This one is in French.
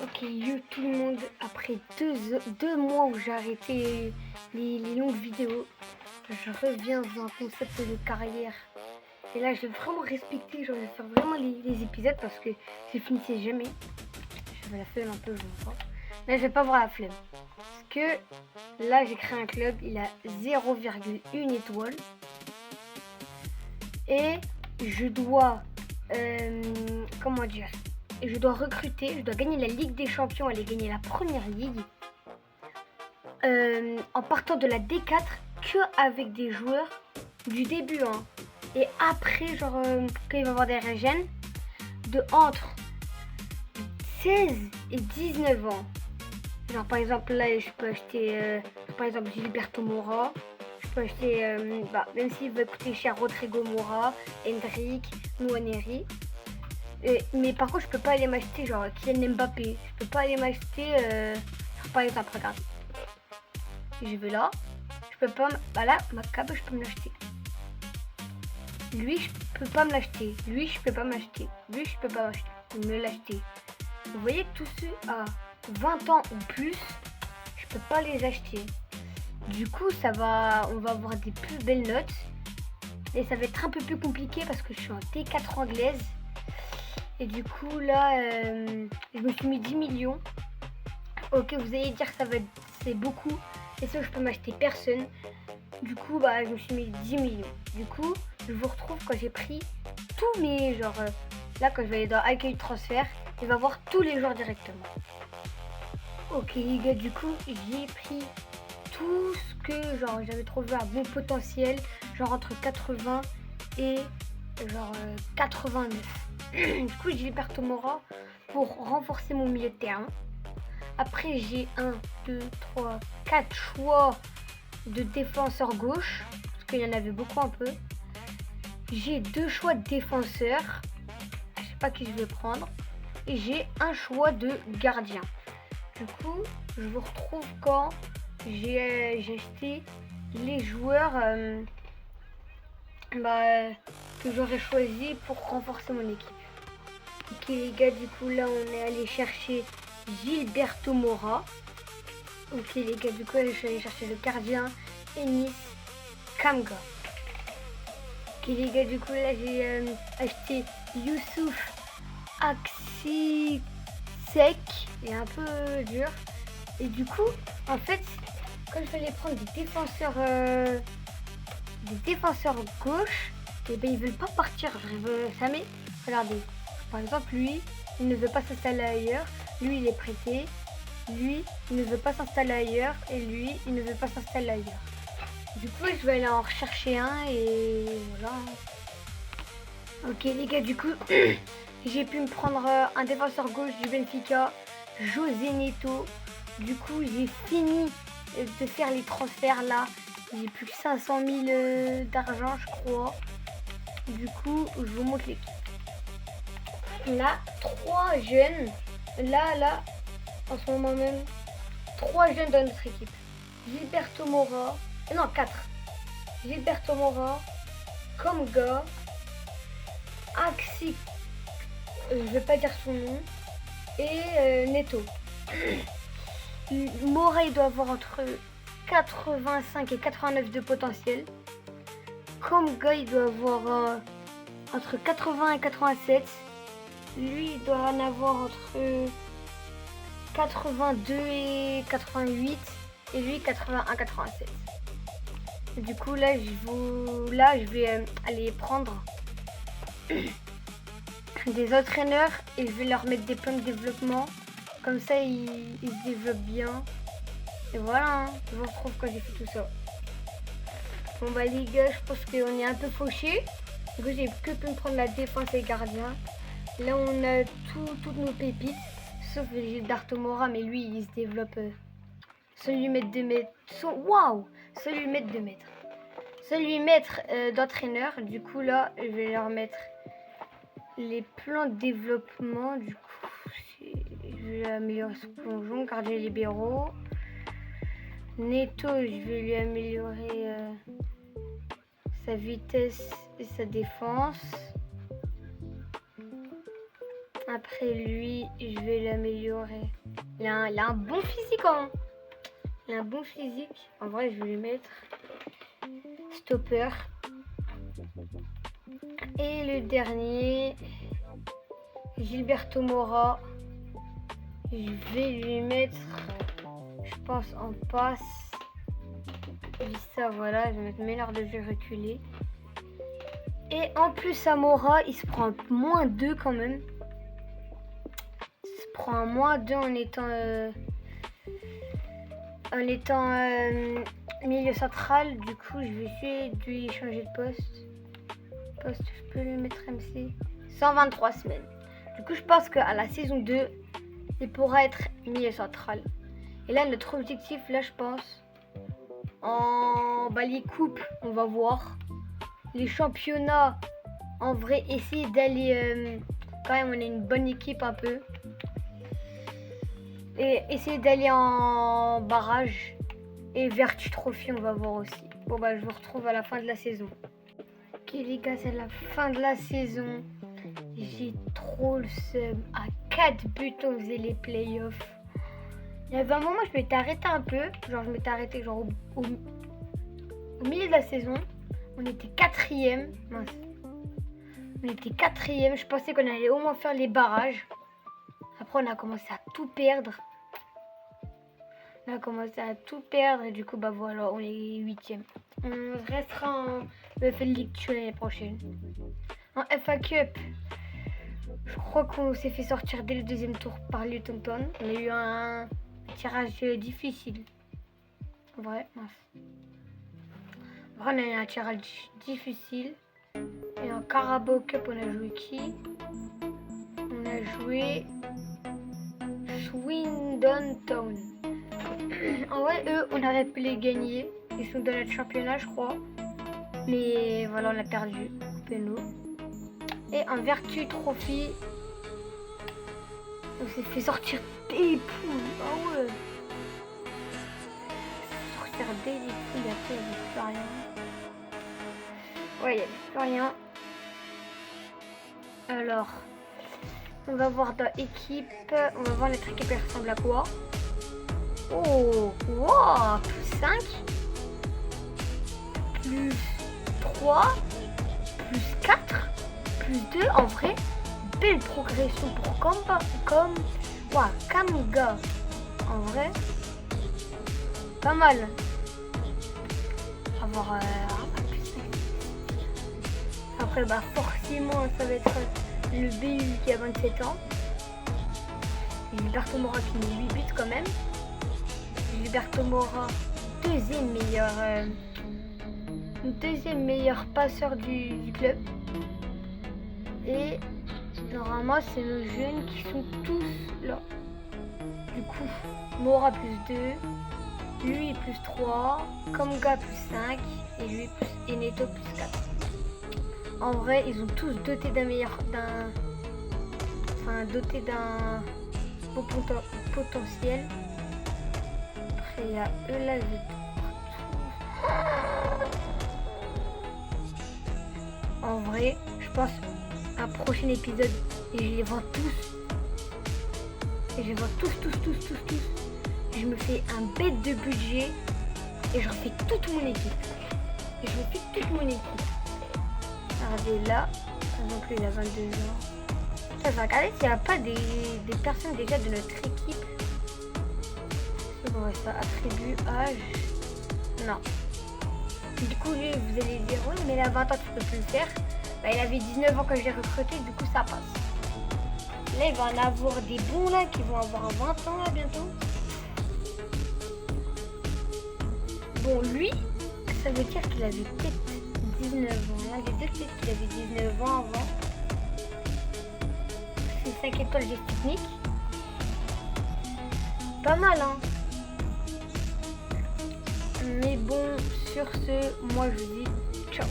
Ok, yo tout le monde, après deux mois où j'ai arrêté les longues vidéos, je reviens dans un concept de carrière. Et là, je vais vraiment respecter, je vais faire vraiment les épisodes parce que je finissais jamais. J'avais la flemme un peu, je vois. Mais je vais pas avoir la flemme. Parce que là, j'ai créé un club, il a 0,1 étoile. Et je dois, comment dire, je dois recruter, je dois gagner la Ligue des Champions, aller gagner la première ligue en partant de la D4 que avec des joueurs du début. Hein. Et après, genre, quand il va y avoir des régènes, de entre 16 et 19 ans. Genre, par exemple, là, je peux acheter, par exemple, Gilberto Moura. Je peux acheter, même s'il va coûter cher, Rodrigo Moura, Hendrik, Nwaneri. Mais par contre, je peux pas aller m'acheter genre Kylian Mbappé. Je peux pas aller m'acheter, par exemple, regarde. Je vais là. Je peux pas. Bah là, ma cab, je peux me l'acheter. Lui, je peux pas me l'acheter. Lui, je peux pas m'acheter. Lui, je peux pas me l'acheter. Vous voyez que tous ceux à 20 ans ou plus, je peux pas les acheter. Du coup, on va avoir des plus belles notes. Et ça va être un peu plus compliqué parce que je suis en T4 anglaise. Et du coup, là, je me suis mis 10 millions. Ok, vous allez dire que c'est beaucoup. Et ça, je peux m'acheter personne. Du coup, bah, je me suis mis 10 millions. Du coup, je vous retrouve quand j'ai pris tous mes, genre, là, quand je vais aller dans accueil transfert, il va voir tous les joueurs directement. Ok, les gars, du coup, j'ai pris tout ce que, genre, j'avais trouvé à bon potentiel, genre entre 80 et, genre, 89. Du coup, j'ai Gilberto Moura pour renforcer mon milieu de terrain. Après, j'ai 1, 2, 3, 4 choix de défenseur gauche, parce qu'il y en avait beaucoup un peu. J'ai 2 choix de défenseur, je sais pas qui je vais prendre. Et j'ai un choix de gardien. Du coup, je vous retrouve quand j'ai acheté les joueurs que j'aurais choisi pour renforcer mon équipe. Ok les gars, du coup là on est allé chercher Gilberto Moura. Ok les gars, du coup je suis allé chercher le gardien Enis Kamga. Ok les gars, du coup là j'ai acheté Youssouf Aksisek. Il est un peu dur. Et du coup, en fait, quand je vais prendre des défenseurs gauche, et ben ils veulent pas partir. Je veux jamais. Regardez. Par exemple, lui, il ne veut pas s'installer ailleurs. Lui, il est prêté. Lui, il ne veut pas s'installer ailleurs. Et lui, il ne veut pas s'installer ailleurs. Du coup, je vais aller en rechercher un et voilà. Ok les gars, du coup, j'ai pu me prendre un défenseur gauche du Benfica, José Neto. Du coup, j'ai fini de faire les transferts là. J'ai plus que 500 000 d'argent, je crois. Du coup, je vous montre l'équipe. Là, 3 jeunes. Là, en ce moment même, 3 jeunes dans notre équipe. Gilberto Moura. Non, 4. Gilberto Moura, Kamga, Axi. Je vais pas dire son nom. Et Neto. Moura, il doit avoir entre 85 et 89 de potentiel. Kamga, il doit avoir entre 80 et 87. Lui, il doit en avoir entre 82 et 88. Et lui, 81, 87. Du coup, là, je vais aller prendre des entraîneurs et je vais leur mettre des plans de développement. Comme ça, ils se développent bien. Et voilà, hein, je vous retrouve quand j'ai fait tout ça. Bon bah les gars, je pense qu'on est un peu fauchés. Du coup, j'ai que pu me prendre la défense et le gardien. Là, on a toutes nos pépites. Sauf Gilberto Moura, mais lui, il se développe. Sans lui mettre 2 mètres. Waouh! Sans lui mettre 2 mètres. Sans lui mettre d'entraîneur. Du coup, là, je vais leur mettre les plans de développement. Du coup, je vais améliorer son plongeon, gardien libéraux. Neto, je vais lui améliorer sa vitesse et sa défense. Après lui, je vais l'améliorer. Il a un bon physique, hein. Il a un bon physique. En vrai, je vais lui mettre stopper. Et le dernier, Gilberto Mora. Je vais lui mettre, je pense, en passe. Ça, voilà, je vais mettre meilleur de jeu reculé. Et en plus, à Mora, il se prend -2 quand même. Il se prend un -2 en étant milieu central. Du coup, je vais essayer de lui changer de poste. Je peux lui mettre MC. 123 semaines. Du coup, je pense qu'à la saison 2, il pourra être milieu central. Et là, notre objectif, là, je pense, les coupes, on va voir. Les championnats, en vrai, essayer d'aller... quand même, on est une bonne équipe un peu. Et essayer d'aller en barrage. Et Vertu Trophy, on va voir aussi. Bon, je vous retrouve à la fin de la saison. Ok, les gars, c'est la fin de la saison. J'ai trop le seum. À 4 buts, on faisait les playoffs. Il y avait un moment, je m'étais arrêté un peu. Genre, je m'étais arrêté genre au milieu de la saison. On était 4e. Mince. On était 4e. Je pensais qu'on allait au moins faire les barrages. Après, on a commencé à tout perdre. Et du coup, voilà, on est 8e. On restera en EFL League 2 l'année prochaine. En FA Cup, je crois qu'on s'est fait sortir dès le 2e tour par Luton Town. On a eu un tirage difficile. En vrai, mince. On a eu un tirage difficile. Et en Carabao Cup, on a joué qui? On a joué Swindon Town. En vrai, eux, on aurait pu les gagner. Ils sont dans notre championnat, je crois. Mais voilà, on a perdu. Penaud. Et en Vertu Trophy, on s'est fait sortir des poules. Ah ouais. Sortir des poules, après, il n'y avait plus rien. Ouais, il n'y avait plus rien. Alors, on va voir dans équipe. On va voir notre équipe, elle ressemble à quoi. Oh, wow, plus 5, plus 3, plus 4, plus 2. En vrai, belle progression pour Kamga. En vrai, pas mal. Avoir plus 5. Après, forcément, ça va être le BU qui a 27 ans. Et Gilberto Mora qui met 8 buts quand même. Gilberto Mora, deuxième meilleur passeur du club. Et normalement, c'est nos jeunes qui sont tous là. Du coup, Mora plus 2, lui plus 3, Kamga plus 5 et lui et Neto plus 4. En vrai, ils ont tous doté d'un beau potentiel. Il y a eux là, en vrai, je pense un prochain épisode et je les vends tous. Et je les vends tous. Je me fais un bête de budget et je refais toute mon équipe. Regardez là, donc lui il a 22 ans. Ça, je vais regarder s'il n'y a pas des personnes déjà de notre équipe. On ça, attribut, âge. Non. Du coup, lui, vous allez dire, oui, mais il a 20 ans, tu peux plus le faire. Il avait 19 ans quand je l'ai recruté, du coup, ça passe. Là, il va en avoir des bons, là, qui vont avoir 20 ans, là, bientôt. Bon, lui, ça veut dire qu'il avait peut-être 19 ans. Là, j'ai deux peut-être qu'il avait 19 ans avant. C'est 5 étoiles geste technique. Pas mal, hein. Mais bon, sur ce, moi je vous dis ciao.